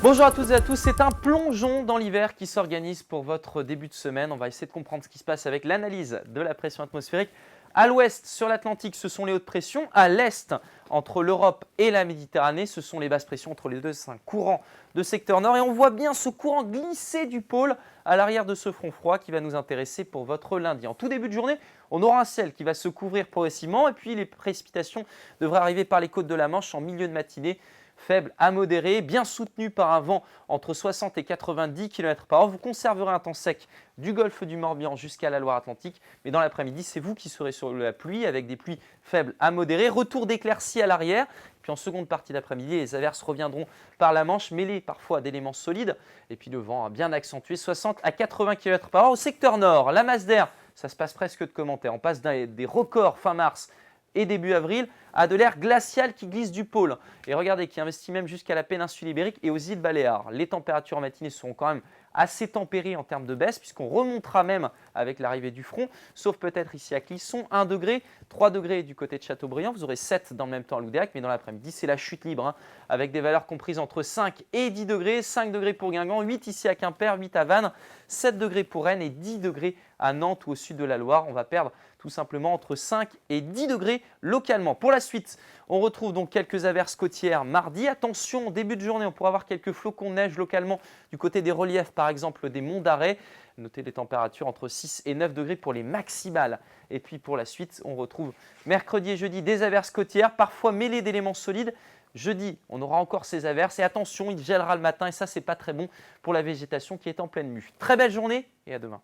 Bonjour à toutes et à tous, c'est un plongeon dans l'hiver qui s'organise pour votre début de semaine. On va essayer de comprendre ce qui se passe avec l'analyse de la pression atmosphérique. À l'ouest, sur l'Atlantique, ce sont les hautes pressions. À l'est, entre l'Europe et la Méditerranée, ce sont les basses pressions entre les deux. C'est un courant de secteur nord et on voit bien ce courant glisser du pôle à l'arrière de ce front froid qui va nous intéresser pour votre lundi. En tout début de journée, on aura un ciel qui va se couvrir progressivement et puis les précipitations devraient arriver par les côtes de la Manche en milieu de matinée. Faible à modéré, bien soutenu par un vent entre 60 et 90 km/h. Vous conserverez un temps sec du golfe du Morbihan jusqu'à la Loire-Atlantique. Mais dans l'après-midi, c'est vous qui serez sur la pluie avec des pluies faibles à modérées. Retour d'éclaircies à l'arrière. Puis en seconde partie d'après-midi, les averses reviendront par la Manche, mêlées parfois d'éléments solides. Et puis le vent bien accentué, 60 à 80 km/h. Au secteur nord, la masse d'air, ça se passe presque de commentaires. On passe des records fin mars et début avril à de l'air glacial qui glisse du pôle. Et regardez, qui investit même jusqu'à la péninsule ibérique et aux îles Baléares. Les températures matinées seront quand même assez tempérées en termes de baisse, puisqu'on remontera même avec l'arrivée du front, sauf peut-être ici à Clisson, 1 degré, 3 degrés du côté de Châteaubriand, vous aurez 7 dans le même temps à Loudéac, mais dans l'après-midi, c'est la chute libre, avec des valeurs comprises entre 5 et 10 degrés, 5 degrés pour Guingamp, 8 ici à Quimper, 8 à Vannes, 7 degrés pour Rennes et 10 degrés à Nantes ou au sud de la Loire. On va perdre tout simplement entre 5 et 10 degrés localement. Pour la suite, on retrouve donc quelques averses côtières mardi. Attention, au début de journée, on pourra avoir quelques flocons de neige localement du côté des reliefs, par exemple des monts d'Arrée. Notez des températures entre 6 et 9 degrés pour les maximales. Et puis pour la suite, on retrouve mercredi et jeudi des averses côtières, parfois mêlées d'éléments solides. Jeudi, on aura encore ces averses et attention, il gèlera le matin et ça, c'est pas très bon pour la végétation qui est en pleine mue. Très belle journée et à demain.